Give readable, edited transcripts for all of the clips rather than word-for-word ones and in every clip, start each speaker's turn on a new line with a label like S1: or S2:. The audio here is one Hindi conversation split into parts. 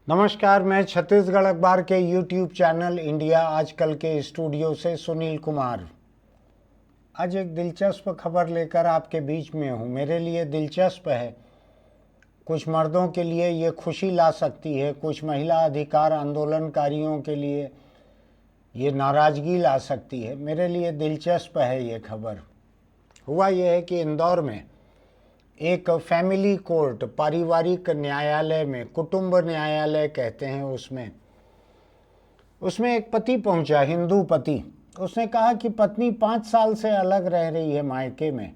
S1: नमस्कार, मैं छत्तीसगढ़ अखबार के यूट्यूब चैनल इंडिया आजकल के स्टूडियो से सुनील कुमार आज एक दिलचस्प खबर लेकर आपके बीच में हूँ। मेरे लिए दिलचस्प है, कुछ मर्दों के लिए ये खुशी ला सकती है, कुछ महिला अधिकार आंदोलनकारियों के लिए ये नाराज़गी ला सकती है। मेरे लिए दिलचस्प है ये खबर। हुआ ये है कि इंदौर में एक फैमिली कोर्ट, पारिवारिक न्यायालय में, कुटुंब न्यायालय कहते हैं, उसमें एक पति पहुंचा, हिंदू पति। उसने कहा कि पत्नी 5 साल से अलग रह रही है मायके में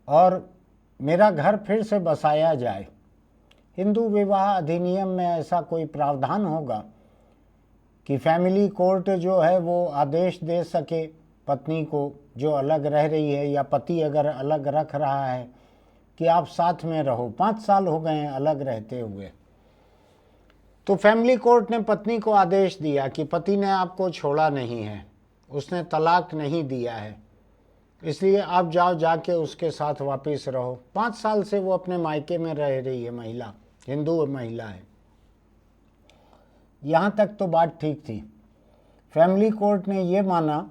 S1: और मेरा घर फिर से बसाया जाए। हिंदू विवाह अधिनियम में ऐसा कोई प्रावधान होगा कि फैमिली कोर्ट जो है वो आदेश दे सके पत्नी को जो अलग रह रही है, या पति अगर अलग रख रहा है कि आप साथ में रहो। 5 साल हो गए हैं अलग रहते हुए। तो फैमिली कोर्ट ने पत्नी को आदेश दिया कि पति ने आपको छोड़ा नहीं है, उसने तलाक नहीं दिया है, इसलिए आप जाओ, जाके उसके साथ वापस रहो। 5 साल से वो अपने मायके में रह रही है महिला, हिंदू महिला है। यहाँ तक तो बात ठीक थी। फैमिली कोर्ट ने ये माना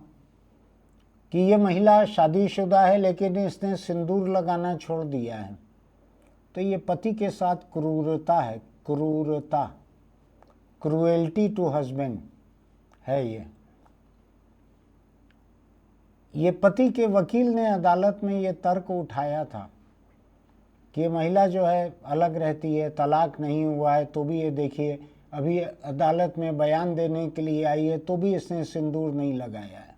S1: कि ये महिला शादीशुदा है लेकिन इसने सिंदूर लगाना छोड़ दिया है, तो ये पति के साथ क्रूरता है, क्रूरता, क्रूएल्टी टू हस्बैंड है ये पति के वकील ने अदालत में ये तर्क उठाया था कि ये महिला जो है अलग रहती है, तलाक नहीं हुआ है, तो भी ये देखिए अभी अदालत में बयान देने के लिए आई है तो भी इसने सिंदूर नहीं लगाया है।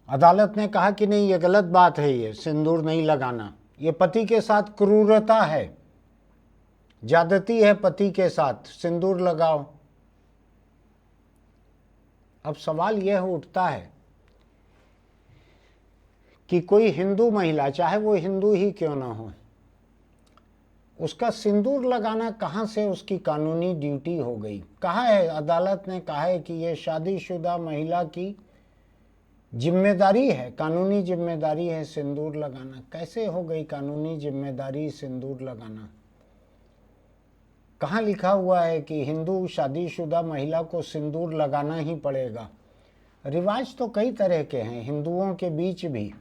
S1: अदालत ने कहा कि नहीं, ये गलत बात है, ये सिंदूर नहीं लगाना, ये पति के साथ क्रूरता है, ज्यादती है पति के साथ, सिंदूर लगाओ। अब सवाल यह उठता है कि कोई हिंदू महिला, चाहे वो हिंदू ही क्यों ना हो, उसका सिंदूर लगाना कहाँ से उसकी कानूनी ड्यूटी हो गई? कहा है, अदालत ने कहा है कि यह शादीशुदा महिला की जिम्मेदारी है, कानूनी जिम्मेदारी है सिंदूर लगाना। कैसे हो गई कानूनी जिम्मेदारी सिंदूर लगाना? कहाँ लिखा हुआ है कि हिंदू शादीशुदा महिला को सिंदूर लगाना ही पड़ेगा? रिवाज तो कई तरह के हैं, हिंदुओं के बीच भी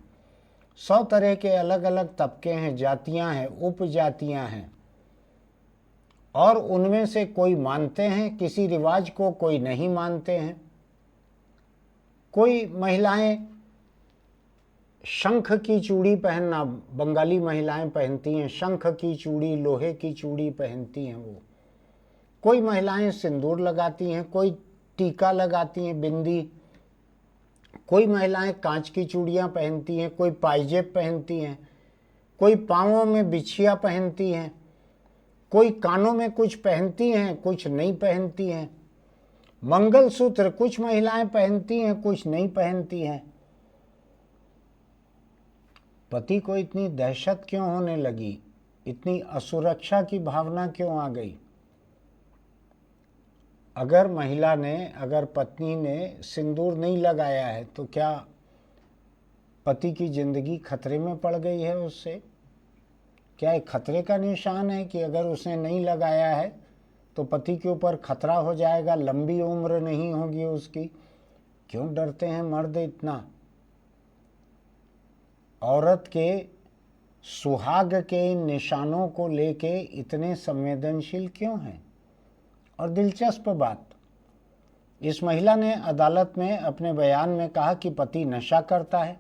S1: 100 तरह के अलग अलग तबके हैं, जातियां हैं, उपजातियां हैं, और उनमें से कोई मानते हैं किसी रिवाज को, कोई नहीं मानते हैं। कोई महिलाएं शंख की चूड़ी पहनना, बंगाली महिलाएं पहनती हैं शंख की चूड़ी, लोहे की चूड़ी पहनती हैं वो। कोई महिलाएं सिंदूर लगाती हैं, कोई टीका लगाती हैं, बिंदी। कोई महिलाएं कांच की चूड़ियां पहनती हैं, कोई पायजेब पहनती हैं, कोई पाँवों में बिछिया पहनती हैं, कोई कानों में कुछ पहनती हैं, कुछ नहीं पहनती हैं। मंगलसूत्र कुछ महिलाएं पहनती हैं, कुछ नहीं पहनती हैं। पति को इतनी दहशत क्यों होने लगी? इतनी असुरक्षा की भावना क्यों आ गई? अगर पत्नी ने सिंदूर नहीं लगाया है तो क्या पति की जिंदगी खतरे में पड़ गई है उससे? क्या एक खतरे का निशान है कि अगर उसने नहीं लगाया है तो पति के ऊपर खतरा हो जाएगा, लंबी उम्र नहीं होगी उसकी? क्यों डरते हैं मर्द इतना? औरत के सुहाग के निशानों को लेके इतने संवेदनशील क्यों हैं? और दिलचस्प बात, इस महिला ने अदालत में अपने बयान में कहा कि पति नशा करता है,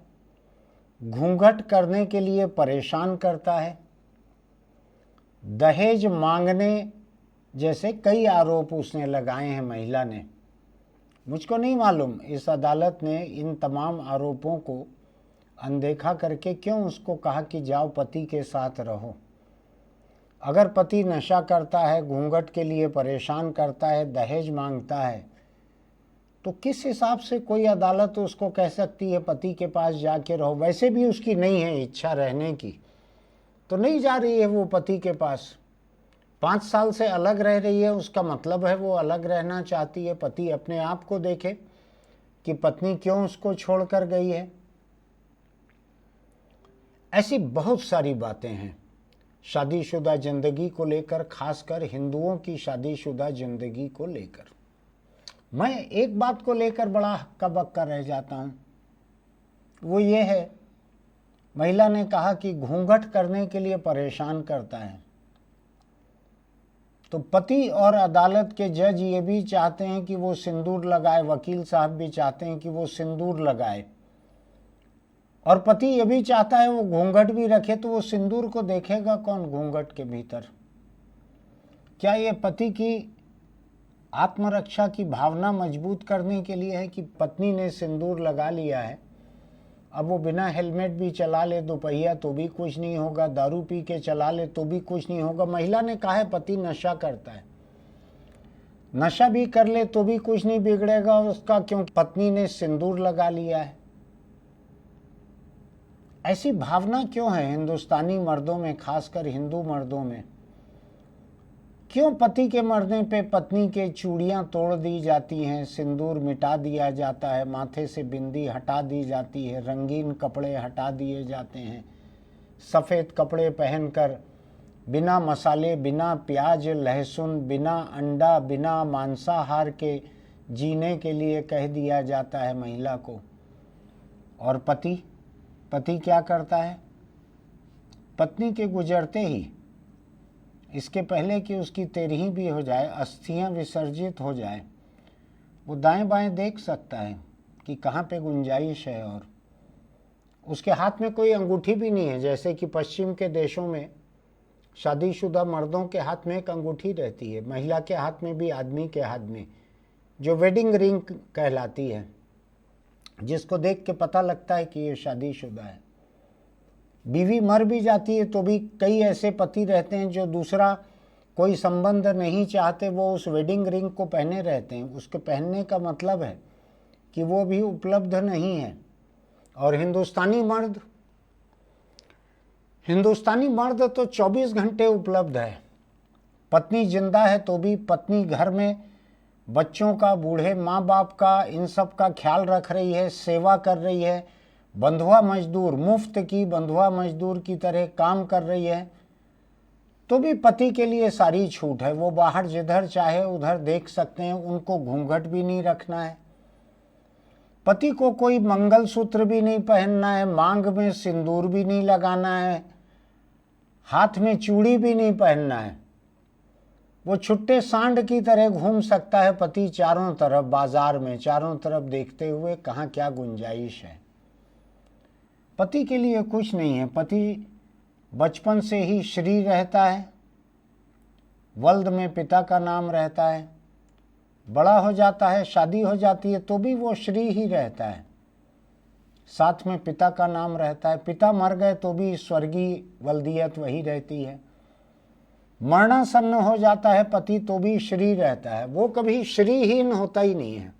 S1: घूंघट करने के लिए परेशान करता है, दहेज मांगने जैसे कई आरोप उसने लगाए हैं महिला ने। मुझको नहीं मालूम इस अदालत ने इन तमाम आरोपों को अनदेखा करके क्यों उसको कहा कि जाओ पति के साथ रहो। अगर पति नशा करता है, घूंघट के लिए परेशान करता है, दहेज मांगता है, तो किस हिसाब से कोई अदालत उसको कह सकती है पति के पास जाके रहो? वैसे भी उसकी नहीं है इच्छा रहने की, तो नहीं जा रही है वो पति के पास। 5 साल से अलग रह रही है, उसका मतलब है वो अलग रहना चाहती है। पति अपने आप को देखे कि पत्नी क्यों उसको छोड़कर गई है। ऐसी बहुत सारी बातें हैं। शादीशुदा जिंदगी को लेकर, खासकर हिंदुओं की शादीशुदा जिंदगी को लेकर। मैं एक बात को लेकर बड़ा हक्का बक्का रह जाता हूँ, वो ये है, महिला ने कहा कि घूंघट करने के लिए परेशान करता है। तो पति और अदालत के जज ये भी चाहते हैं कि वो सिंदूर लगाए, वकील साहब भी चाहते हैं कि वो सिंदूर लगाए, और पति ये भी चाहता है वो घूंघट भी रखे। तो वो सिंदूर को देखेगा कौन घूंघट के भीतर? क्या ये पति की आत्मरक्षा की भावना मजबूत करने के लिए है कि पत्नी ने सिंदूर लगा लिया है, अब वो बिना हेलमेट भी चला ले दोपहिया तो भी कुछ नहीं होगा, दारू पी के चला ले तो भी कुछ नहीं होगा? महिला ने कहा है पति नशा करता है, नशा भी कर ले तो भी कुछ नहीं बिगड़ेगा उसका, क्योंकि पत्नी ने सिंदूर लगा लिया है। ऐसी भावना क्यों है हिंदुस्तानी मर्दों में, खासकर हिंदू मर्दों में? क्यों पति के मरने पे पत्नी के चूड़ियां तोड़ दी जाती हैं, सिंदूर मिटा दिया जाता है, माथे से बिंदी हटा दी जाती है, रंगीन कपड़े हटा दिए जाते हैं, सफ़ेद कपड़े पहनकर बिना मसाले, बिना प्याज लहसुन, बिना अंडा, बिना मांसाहार के जीने के लिए कह दिया जाता है महिला को? और पति क्या करता है? पत्नी के गुजरते ही, इसके पहले कि उसकी तेरही भी हो जाए, अस्थियां विसर्जित हो जाए, वो दाएं बाएं देख सकता है कि कहाँ पे गुंजाइश है। और उसके हाथ में कोई अंगूठी भी नहीं है, जैसे कि पश्चिम के देशों में शादीशुदा मर्दों के हाथ में एक अंगूठी रहती है, महिला के हाथ में भी, आदमी के हाथ में, जो वेडिंग रिंग कहलाती है, जिसको देख के पता लगता है कि ये शादीशुदा है। बीवी मर भी जाती है तो भी कई ऐसे पति रहते हैं जो दूसरा कोई संबंध नहीं चाहते, वो उस वेडिंग रिंग को पहने रहते हैं। उसके पहनने का मतलब है कि वो भी उपलब्ध नहीं है। और हिंदुस्तानी मर्द तो 24 घंटे उपलब्ध है। पत्नी जिंदा है तो भी पत्नी घर में बच्चों का, बूढ़े माँ बाप का, इन सब का ख्याल रख रही है, सेवा कर रही है, बंधुआ मजदूर, मुफ्त की बंधुआ मजदूर की तरह काम कर रही है, तो भी पति के लिए सारी छूट है। वो बाहर जिधर चाहे उधर देख सकते हैं, उनको घूंघट भी नहीं रखना है, पति को कोई मंगलसूत्र भी नहीं पहनना है, मांग में सिंदूर भी नहीं लगाना है, हाथ में चूड़ी भी नहीं पहनना है। वो छुट्टे सांड की तरह घूम सकता है पति चारों तरफ, बाजार में चारों तरफ देखते हुए कहाँ क्या गुंजाइश है। पति के लिए कुछ नहीं है। पति बचपन से ही श्री रहता है, वल्द में पिता का नाम रहता है, बड़ा हो जाता है, शादी हो जाती है तो भी वो श्री ही रहता है, साथ में पिता का नाम रहता है। पिता मर गए तो भी स्वर्गीय वल्दियत वही रहती है। मरणासन्न हो जाता है पति तो भी श्री रहता है, वो कभी श्रीहीन होता ही नहीं है,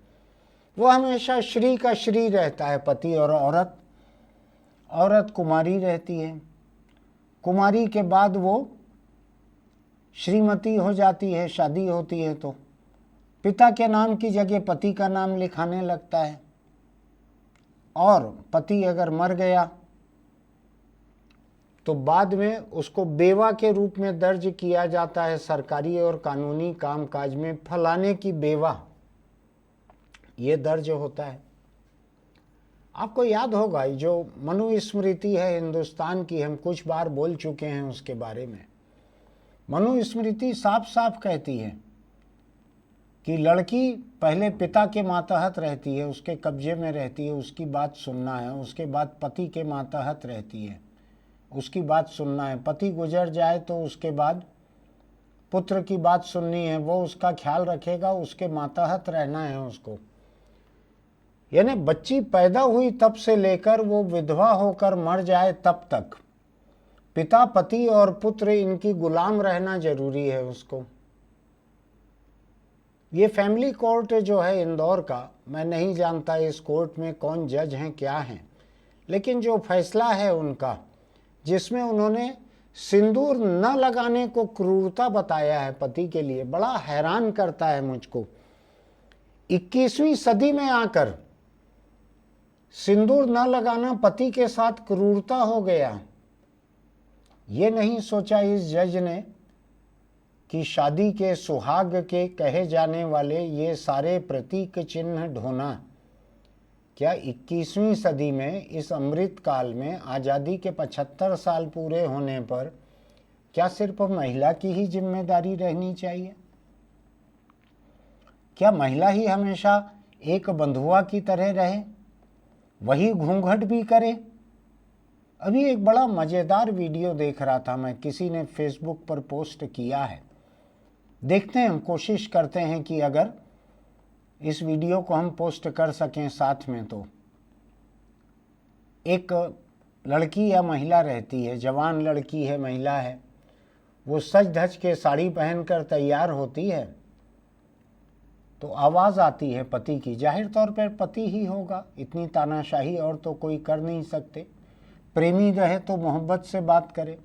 S1: वो हमेशा श्री का श्री रहता है पति। और औरत कुमारी रहती है, कुमारी के बाद वो श्रीमती हो जाती है, शादी होती है तो पिता के नाम की जगह पति का नाम लिखाने लगता है। और पति अगर मर गया तो बाद में उसको बेवा के रूप में दर्ज किया जाता है सरकारी और कानूनी कामकाज में, फलाने की बेवा, ये दर्ज होता है। आपको याद होगा जो मनुस्मृति है हिंदुस्तान की, हम कुछ बार बोल चुके हैं उसके बारे में। मनुस्मृति साफ साफ कहती है कि लड़की पहले पिता के मातहत रहती है, उसके कब्जे में रहती है, उसकी बात सुनना है, उसके बाद पति के मातहत रहती है, उसकी बात सुनना है, पति गुजर जाए तो उसके बाद पुत्र की बात सुननी है, वो उसका ख्याल रखेगा, उसके मातहत रहना है उसको। यानी बच्ची पैदा हुई तब से लेकर वो विधवा होकर मर जाए तब तक पिता, पति और पुत्र इनकी गुलाम रहना जरूरी है उसको। ये फैमिली कोर्ट जो है इंदौर का, मैं नहीं जानता इस कोर्ट में कौन जज हैं क्या हैं, लेकिन जो फैसला है उनका, जिसमें उन्होंने सिंदूर न लगाने को क्रूरता बताया है पति के लिए, बड़ा हैरान करता है मुझको। 21वीं सदी में आकर सिंदूर न लगाना पति के साथ क्रूरता हो गया। ये नहीं सोचा इस जज ने कि शादी के सुहाग के कहे जाने वाले ये सारे प्रतीक चिन्ह ढोना क्या 21वीं सदी में इस अमृत काल में आज़ादी के 75 साल पूरे होने पर क्या सिर्फ महिला की ही जिम्मेदारी रहनी चाहिए? क्या महिला ही हमेशा एक बंधुआ की तरह रहे, वही घूंघट भी करे? अभी एक बड़ा मज़ेदार वीडियो देख रहा था मैं, किसी ने फेसबुक पर पोस्ट किया है। देखते हैं, हम कोशिश करते हैं कि अगर इस वीडियो को हम पोस्ट कर सकें साथ में। तो एक लड़की या महिला रहती है, जवान लड़की है, महिला है, वो सज धज के साड़ी पहनकर तैयार होती है तो आवाज़ आती है पति की। जाहिर तौर पर पति ही होगा, इतनी तानाशाही और तो कोई कर नहीं सकते। प्रेमी रहे तो मोहब्बत से बात करे।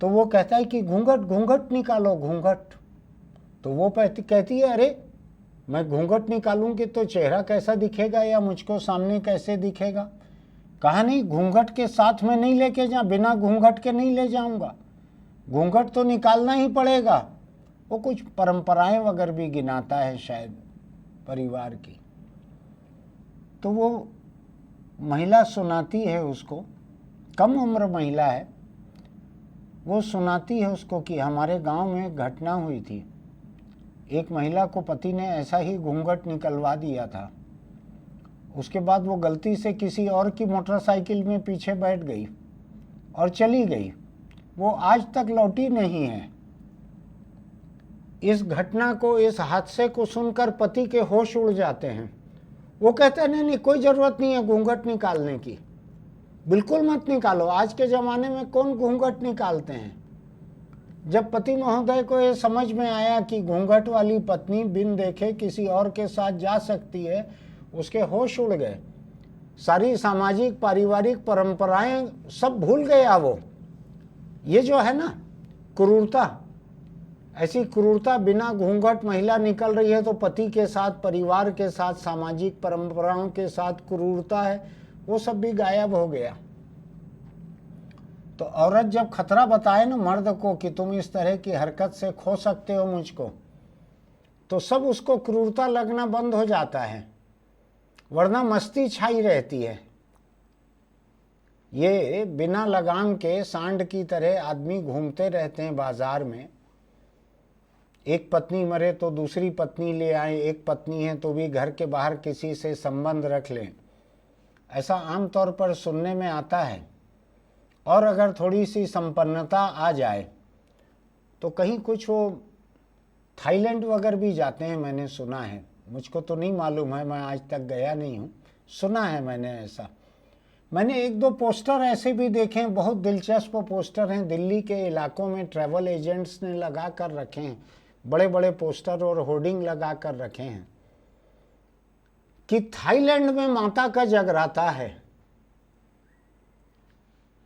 S1: तो वो कहता है कि घूंघट घूंघट निकालो, घूंघट। तो वो कहती है, अरे मैं घूंघट निकालूंगी तो चेहरा कैसा दिखेगा या मुझको सामने कैसे दिखेगा? कहा नहीं, घूंघट के साथ में नहीं लेके जा, बिना घूंघट के नहीं ले जाऊंगा, घूंघट तो निकालना ही पड़ेगा। वो कुछ परंपराएं वगैरह भी गिनाता है शायद परिवार की। तो वो महिला सुनाती है उसको, कम उम्र महिला है, वो सुनाती है उसको कि हमारे गांव में एक घटना हुई थी। एक महिला को पति ने ऐसा ही घूंघट निकलवा दिया था। उसके बाद वो गलती से किसी और की मोटरसाइकिल में पीछे बैठ गई और चली गई। वो आज तक लौटी नहीं है। इस घटना को, इस हादसे को सुनकर पति के होश उड़ जाते हैं। वो कहते हैं नहीं, कोई ज़रूरत नहीं है घूंघट निकालने की, बिल्कुल मत निकालो। आज के ज़माने में कौन घूंघट निकालते हैं? जब पति महोदय को ये समझ में आया कि घूंघट वाली पत्नी बिन देखे किसी और के साथ जा सकती है, उसके होश उड़ गए। सारी सामाजिक पारिवारिक परंपराएं सब भूल गया वो। ये जो है ना क्रूरता, ऐसी क्रूरता, बिना घूंघट महिला निकल रही है तो पति के साथ, परिवार के साथ, सामाजिक परंपराओं के साथ क्रूरता है, वो सब भी गायब हो गया। तो औरत जब खतरा बताए ना मर्द को कि तुम इस तरह की हरकत से खो सकते हो मुझको, तो सब उसको क्रूरता लगना बंद हो जाता है, वरना मस्ती छाई रहती है। ये बिना लगाम के सांड की तरह आदमी घूमते रहते हैं बाजार में। एक पत्नी मरे तो दूसरी पत्नी ले आए, एक पत्नी है तो भी घर के बाहर किसी से संबंध रख लें, ऐसा आमतौर पर सुनने में आता है। और अगर थोड़ी सी संपन्नता आ जाए तो कहीं कुछ वो थाईलैंड वगैरह भी जाते हैं, मैंने सुना है। मुझको तो नहीं मालूम है, मैं आज तक गया नहीं हूँ, सुना है मैंने ऐसा। मैंने एक दो पोस्टर ऐसे भी देखे हैं, बहुत दिलचस्प पोस्टर हैं, दिल्ली के इलाकों में ट्रैवल एजेंट्स ने लगा कर रखे हैं, बड़े बड़े पोस्टर और होर्डिंग लगा कर रखे हैं कि थाईलैंड में माता का जगराता है।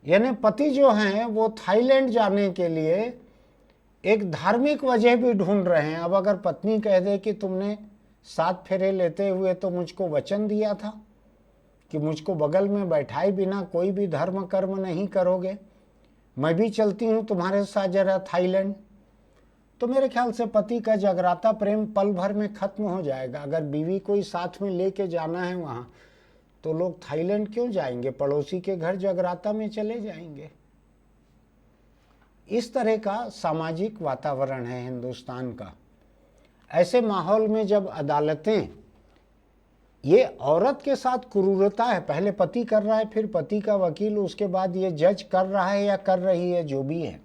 S1: यानी पति जो हैं वो थाईलैंड जाने के लिए एक धार्मिक वजह भी ढूंढ रहे हैं। अब अगर पत्नी कह दे कि तुमने 7 फेरे लेते हुए तो मुझको वचन दिया था कि मुझको बगल में बैठाए बिना कोई भी धर्म कर्म नहीं करोगे, मैं भी चलती हूँ तुम्हारे साथ जरा थाईलैंड, तो मेरे ख्याल से पति का जगराता प्रेम पल भर में खत्म हो जाएगा। अगर बीवी को ही साथ में लेके जाना है वहाँ, तो लोग थाईलैंड क्यों जाएंगे, पड़ोसी के घर जगराता में चले जाएंगे। इस तरह का सामाजिक वातावरण है हिंदुस्तान का। ऐसे माहौल में जब अदालतें, ये औरत के साथ क्रूरता है, पहले पति कर रहा है, फिर पति का वकील, उसके बाद ये जज कर रहा है या कर रही है, जो भी है,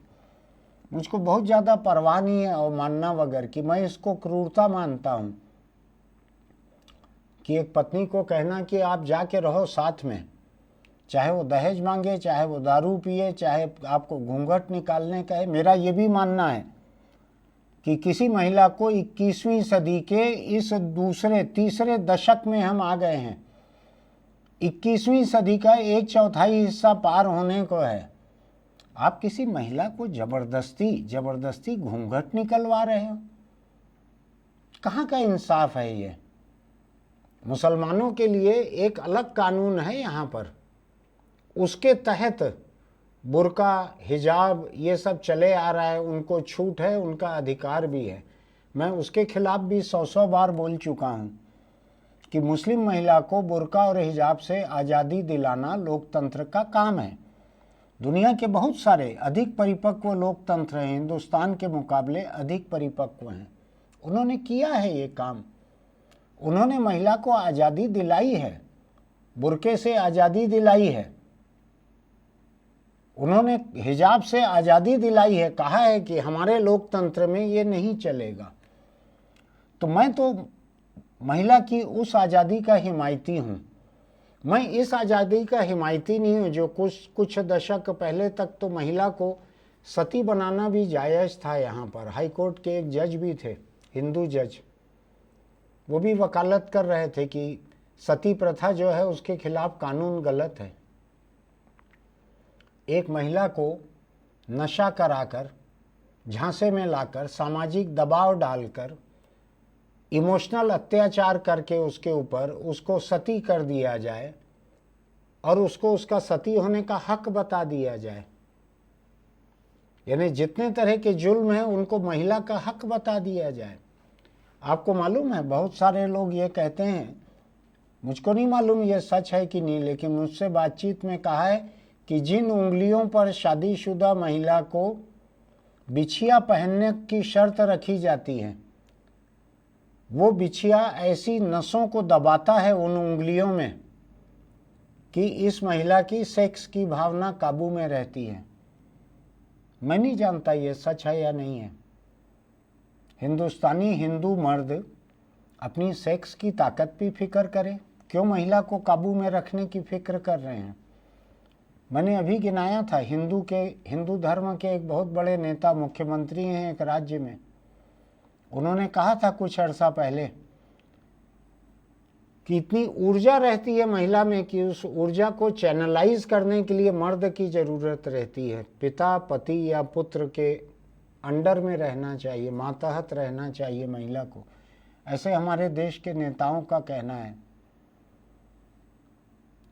S1: मुझको बहुत ज़्यादा परवाह नहीं है अवमानना वगैरह की। मैं इसको क्रूरता मानता हूँ कि एक पत्नी को कहना कि आप जाके रहो साथ में, चाहे वो दहेज मांगे, चाहे वो दारू पिए, चाहे आपको घूंघट निकालने का है। मेरा ये भी मानना है कि किसी महिला को 21वीं सदी के इस दूसरे तीसरे दशक में हम आ गए हैं, 21वीं सदी का 1/4 हिस्सा पार होने को है, आप किसी महिला को जबरदस्ती घूंघट निकलवा रहे हो? कहाँ का इंसाफ है ये? मुसलमानों के लिए एक अलग कानून है यहाँ पर, उसके तहत बुर्का, हिजाब ये सब चले आ रहा है, उनको छूट है, उनका अधिकार भी है। मैं उसके खिलाफ भी 100 बार बोल चुका हूँ कि मुस्लिम महिला को बुर्का और हिजाब से आज़ादी दिलाना लोकतंत्र का काम है। दुनिया के बहुत सारे अधिक परिपक्व लोकतंत्र हैं, हिंदुस्तान के मुकाबले अधिक परिपक्व हैं। उन्होंने किया है ये काम। उन्होंने महिला को आज़ादी दिलाई है, बुर्के से आज़ादी दिलाई है, उन्होंने हिजाब से आज़ादी दिलाई है। कहा है कि हमारे लोकतंत्र में ये नहीं चलेगा। तो मैं तो महिला की उस आज़ादी का हिमायती हूँ। मैं इस आज़ादी का हिमायती नहीं हूँ जो कुछ दशक पहले तक तो महिला को सती बनाना भी जायज़ था। यहाँ पर हाई कोर्ट के एक जज भी थे, हिंदू जज, वो भी वकालत कर रहे थे कि सती प्रथा जो है उसके खिलाफ कानून गलत है। एक महिला को नशा कराकर, झांसे में लाकर, सामाजिक दबाव डालकर, इमोशनल अत्याचार करके उसके ऊपर उसको सती कर दिया जाए और उसको उसका सती होने का हक बता दिया जाए। यानी जितने तरह के जुल्म हैं उनको महिला का हक बता दिया जाए। आपको मालूम है, बहुत सारे लोग ये कहते हैं, मुझको नहीं मालूम ये सच है कि नहीं, लेकिन मुझसे बातचीत में कहा है कि जिन उंगलियों पर शादीशुदा महिला को बिछिया पहनने की शर्त रखी जाती है, वो बिछिया ऐसी नसों को दबाता है उन उंगलियों में कि इस महिला की सेक्स की भावना काबू में रहती है। मैं नहीं जानता ये सच है या नहीं है। हिंदुस्तानी हिंदू मर्द अपनी सेक्स की ताकत भी फिक्र करें, क्यों महिला को काबू में रखने की फिक्र कर रहे हैं। मैंने अभी गिनाया था, हिंदू धर्म के एक बहुत बड़े नेता मुख्यमंत्री हैं एक राज्य में, उन्होंने कहा था कुछ अर्सा पहले कि इतनी ऊर्जा रहती है महिला में कि उस ऊर्जा को चैनलाइज करने के लिए मर्द की ज़रूरत रहती है। पिता, पति या पुत्र के अंडर में रहना चाहिए, मातहत रहना चाहिए महिला को, ऐसे हमारे देश के नेताओं का कहना है।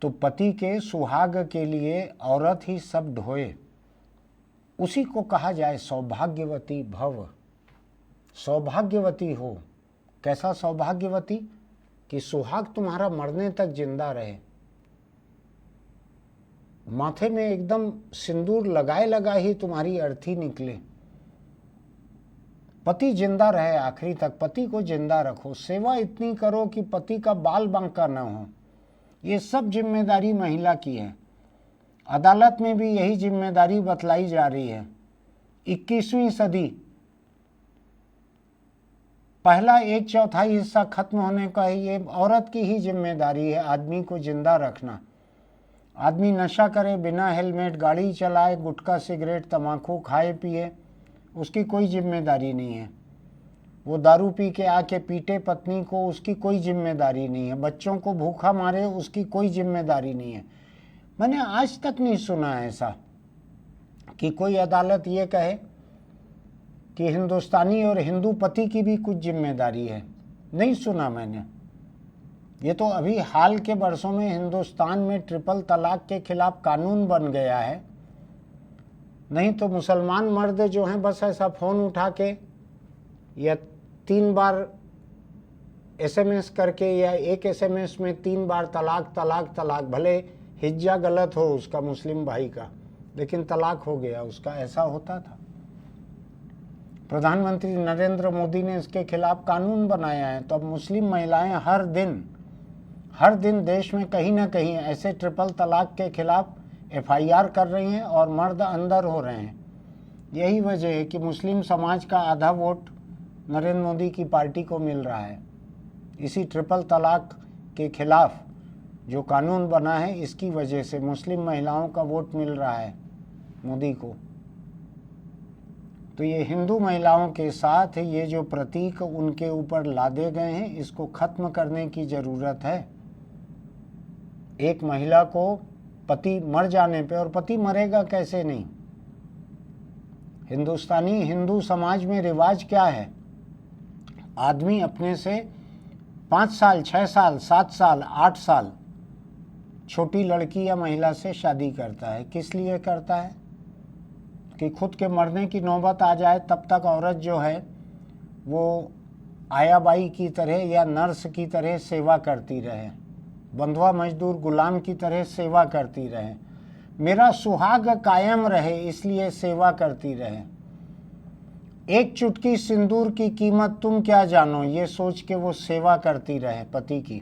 S1: तो पति के सुहाग के लिए औरत ही सब ढोए, उसी को कहा जाए सौभाग्यवती भव। सौभाग्यवती हो, कैसा सौभाग्यवती कि सुहाग तुम्हारा मरने तक जिंदा रहे, माथे में एकदम सिंदूर लगाए लगा ही तुम्हारी अर्थी निकले, पति जिंदा रहे आखिरी तक, पति को जिंदा रखो, सेवा इतनी करो कि पति का बाल बांका न हो। ये सब जिम्मेदारी महिला की है। अदालत में भी यही जिम्मेदारी बतलाई जा रही है। 21वीं सदी, पहला 1/4 हिस्सा खत्म होने का ये औरत की ही जिम्मेदारी है, आदमी को जिंदा रखना। आदमी नशा करे, बिना हेलमेट गाड़ी चलाए, गुटखा सिगरेट तंबाकू खाए पिए, उसकी कोई जिम्मेदारी नहीं है। वो दारू पी के आके पीटे पत्नी को, उसकी कोई जिम्मेदारी नहीं है। बच्चों को भूखा मारे, उसकी कोई जिम्मेदारी नहीं है। मैंने आज तक नहीं सुना ऐसा कि कोई अदालत ये कहे कि हिंदुस्तानी और हिंदू पति की भी कुछ जिम्मेदारी है। नहीं सुना मैंने। ये तो अभी हाल के वर्षों में हिंदुस्तान में ट्रिपल तलाक के खिलाफ कानून बन गया है। नहीं तो मुसलमान मर्द जो हैं बस ऐसा फ़ोन उठा के या 3 बार SMS करके या एक SMS में 3 बार तलाक तलाक तलाक, भले हिज्जा गलत हो उसका मुस्लिम भाई का, लेकिन तलाक हो गया उसका, ऐसा होता था। प्रधानमंत्री नरेंद्र मोदी ने इसके खिलाफ कानून बनाया है। तो अब मुस्लिम महिलाएं हर दिन देश में कहीं ना कहीं ऐसे ट्रिपल तलाक के खिलाफ FIR कर रही हैं और मर्द अंदर हो रहे हैं। यही वजह है कि मुस्लिम समाज का आधा वोट नरेंद्र मोदी की पार्टी को मिल रहा है। इसी ट्रिपल तलाक के खिलाफ जो कानून बना है, इसकी वजह से मुस्लिम महिलाओं का वोट मिल रहा है मोदी को। तो ये हिंदू महिलाओं के साथ ये जो प्रतीक उनके ऊपर लादे गए हैं, इसको खत्म करने की ज़रूरत है। एक महिला को पति मर जाने पे, और पति मरेगा कैसे नहीं, हिंदुस्तानी हिंदू समाज में रिवाज क्या है, आदमी अपने से 5 साल, 6 साल, 7 साल, 8 साल छोटी लड़की या महिला से शादी करता है? किस लिए करता है? कि खुद के मरने की नौबत आ जाए तब तक औरत जो है वो आयाबाई की तरह या नर्स की तरह सेवा करती रहे, बंधुआ मजदूर गुलाम की तरह सेवा करती रहे, मेरा सुहाग कायम रहे इसलिए सेवा करती रहे। एक चुटकी सिंदूर की कीमत तुम क्या जानो, ये सोच के वो सेवा करती रहे पति की।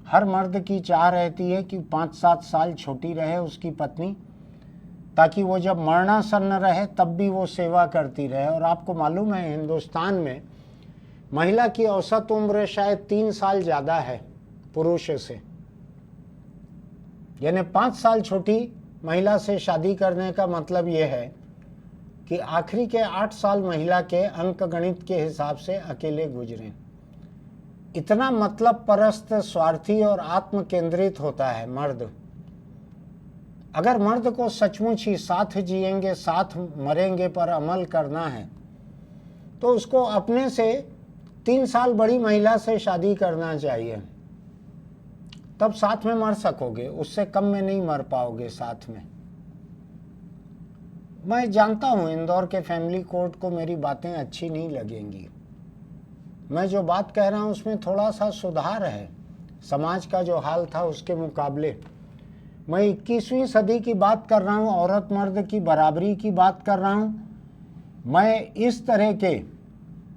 S1: हर मर्द की चाह रहती है कि 5-7 साल छोटी रहे उसकी पत्नी, ताकि वो जब मरणासन्न रहे तब भी वो सेवा करती रहे। और आपको मालूम है हिंदुस्तान में महिला की औसत उम्र शायद 3 साल ज़्यादा है पुरुष से, यानी 5 साल छोटी महिला से शादी करने का मतलब ये है कि आखिरी के 8 साल महिला के अंक गणित के हिसाब से अकेले गुजरे। इतना मतलब परस्त, स्वार्थी और आत्म केंद्रित होता है मर्द। अगर मर्द को सचमुच ही साथ जिएंगे साथ मरेंगे पर अमल करना है तो उसको अपने से 3 साल बड़ी महिला से शादी करना चाहिए, तब साथ में मर सकोगे, उससे कम में नहीं मर पाओगे साथ में। मैं जानता हूं इंदौर के फैमिली कोर्ट को मेरी बातें अच्छी नहीं लगेंगी। मैं जो बात कह रहा हूं उसमें थोड़ा सा सुधार है समाज का जो हाल था उसके मुकाबले। मैं 21वीं सदी की बात कर रहा हूं, औरत मर्द की बराबरी की बात कर रहा हूं। मैं इस तरह के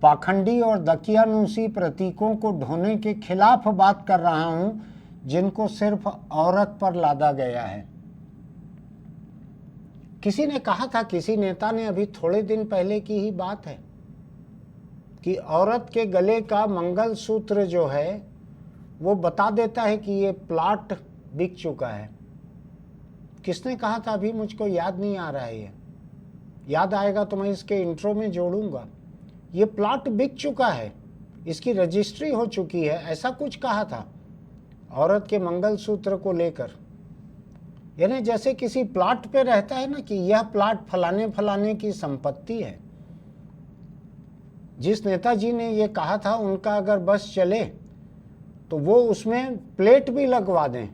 S1: पाखंडी और दकियानूसी प्रतीकों को ढोने के खिलाफ बात कर रहा हूं जिनको सिर्फ औरत पर लादा गया है। किसी ने कहा था, किसी नेता ने, अभी थोड़े दिन पहले की ही बात है, कि औरत के गले का मंगलसूत्र जो है वो बता देता है कि ये प्लॉट बिक चुका है। किसने कहा था अभी मुझको याद नहीं आ रहा है, ये याद आएगा तो मैं इसके इंट्रो में जोड़ूंगा। ये प्लॉट बिक चुका है, इसकी रजिस्ट्री हो चुकी है, ऐसा कुछ कहा था औरत के मंगलसूत्र को लेकर। यानी जैसे किसी प्लॉट पे रहता है ना कि यह प्लॉट फलाने फलाने की संपत्ति है। जिस नेताजी ने ये कहा था उनका अगर बस चले तो वो उसमें प्लेट भी लगवा दें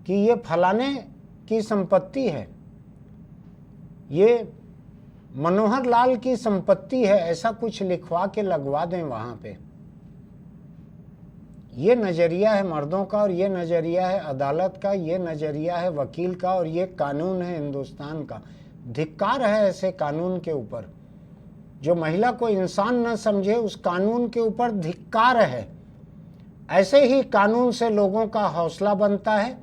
S1: कि ये फलाने की संपत्ति है, ये मनोहर लाल की संपत्ति है, ऐसा कुछ लिखवा के लगवा दें वहां पे। ये नज़रिया है मर्दों का, और ये नज़रिया है अदालत का, ये नज़रिया है वकील का, और ये कानून है हिंदुस्तान का। धिक्कार है ऐसे कानून के ऊपर। जो महिला को इंसान न समझे उस कानून के ऊपर धिक्कार है। ऐसे ही कानून से लोगों का हौसला बनता है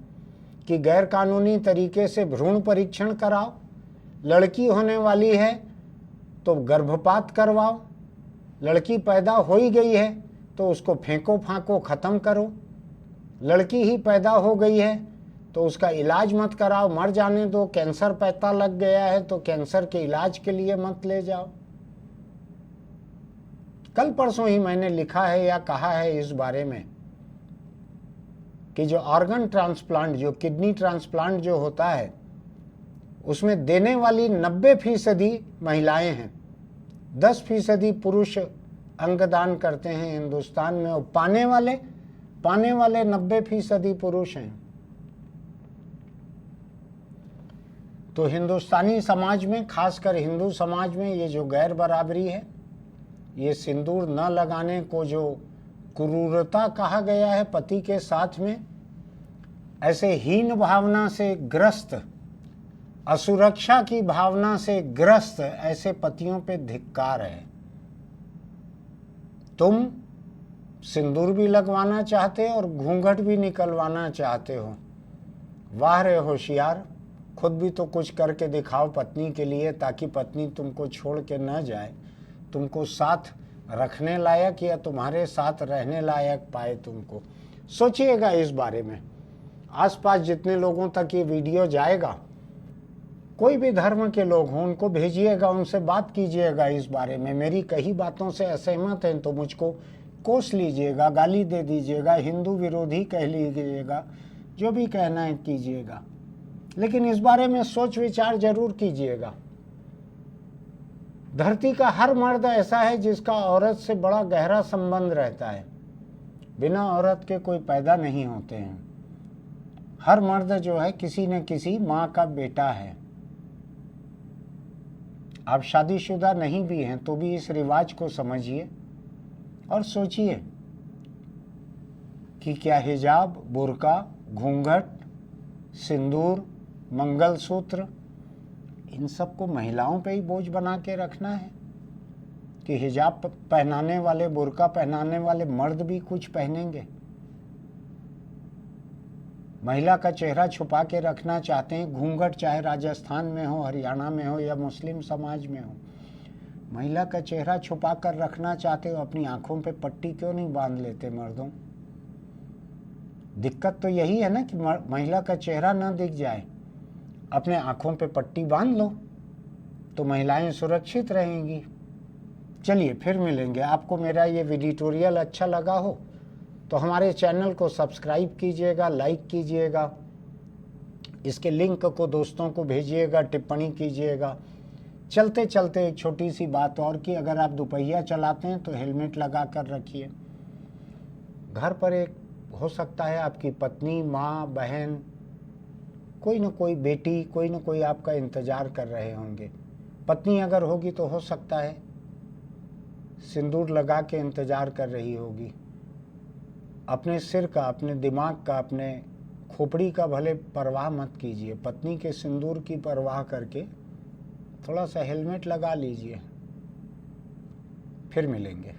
S1: कि गैर कानूनी तरीके से भ्रूण परीक्षण कराओ, लड़की होने वाली है तो गर्भपात करवाओ, लड़की पैदा हो ही गई है तो उसको फेंको फांको ख़त्म करो, लड़की ही पैदा हो गई है तो उसका इलाज मत कराओ, मर जाने दो, कैंसर पता लग गया है तो कैंसर के इलाज के लिए मत ले जाओ। कल परसों ही मैंने लिखा है या कहा है इस बारे में कि जो ऑर्गन ट्रांसप्लांट, जो किडनी ट्रांसप्लांट जो होता है उसमें देने वाली 90% महिलाएं हैं, 10% पुरुष अंगदान करते हैं हिंदुस्तान में, और पाने वाले 90% पुरुष हैं। तो हिंदुस्तानी समाज में, खासकर हिंदू समाज में, ये जो गैर बराबरी है, ये सिंदूर न लगाने को जो क्रूरता कहा गया है पति के साथ में, ऐसे हीन भावना से ग्रस्त, असुरक्षा की भावना से ग्रस्त ऐसे पतियों पे धिक्कार है। तुम सिंदूर भी लगवाना चाहते हो और घूंघट भी निकलवाना चाहते हो। वाह रे होशियार, खुद भी तो कुछ करके दिखाओ पत्नी के लिए, ताकि पत्नी तुमको छोड़ के न जाए, तुमको साथ रखने लायक या तुम्हारे साथ रहने लायक पाए तुमको। सोचिएगा इस बारे में। आसपास जितने लोगों तक ये वीडियो जाएगा, कोई भी धर्म के लोग हों, उनको भेजिएगा, उनसे बात कीजिएगा इस बारे में। मेरी कई बातों से असहमत हैं तो मुझको कोस लीजिएगा, गाली दे दीजिएगा, हिंदू विरोधी कह लीजिएगा, जो भी कहना है कीजिएगा, लेकिन इस बारे में सोच विचार जरूर कीजिएगा। धरती का हर मर्द ऐसा है जिसका औरत से बड़ा गहरा संबंध रहता है। बिना औरत के कोई पैदा नहीं होते हैं। हर मर्द जो है किसी न किसी माँ का बेटा है। आप शादीशुदा नहीं भी हैं तो भी इस रिवाज को समझिए और सोचिए कि क्या हिजाब, बुर्का, घूंघट, सिंदूर, मंगलसूत्र, इन सबको महिलाओं पे ही बोझ बना के रखना है कि हिजाब पहनाने वाले, बुर्का पहनाने वाले मर्द भी कुछ पहनेंगे। महिला का चेहरा छुपा के रखना चाहते हैं, घूंघट चाहे राजस्थान में हो, हरियाणा में हो या मुस्लिम समाज में हो, महिला का चेहरा छुपा कर रखना चाहते हो, अपनी आंखों पे पट्टी क्यों नहीं बांध लेते मर्दों? दिक्कत तो यही है ना कि महिला का चेहरा ना दिख जाए, अपने आंखों पे पट्टी बांध लो तो महिलाएं सुरक्षित रहेंगी। चलिए फिर मिलेंगे। आपको मेरा ये एडिटोरियल अच्छा लगा हो तो हमारे चैनल को सब्सक्राइब कीजिएगा, लाइक कीजिएगा, इसके लिंक को दोस्तों को भेजिएगा, टिप्पणी कीजिएगा। चलते चलते एक छोटी सी बात और कि अगर आप दोपहिया चलाते हैं तो हेलमेट लगा कर रखिए। घर पर एक हो सकता है आपकी पत्नी, माँ, बहन, कोई न कोई बेटी, कोई न कोई आपका इंतज़ार कर रहे होंगे। पत्नी अगर होगी तो हो सकता है सिंदूर लगा के इंतज़ार कर रही होगी। अपने सिर का, अपने दिमाग का, अपने खोपड़ी का भले परवाह मत कीजिए, पत्नी के सिंदूर की परवाह करके थोड़ा सा हेलमेट लगा लीजिए। फिर मिलेंगे।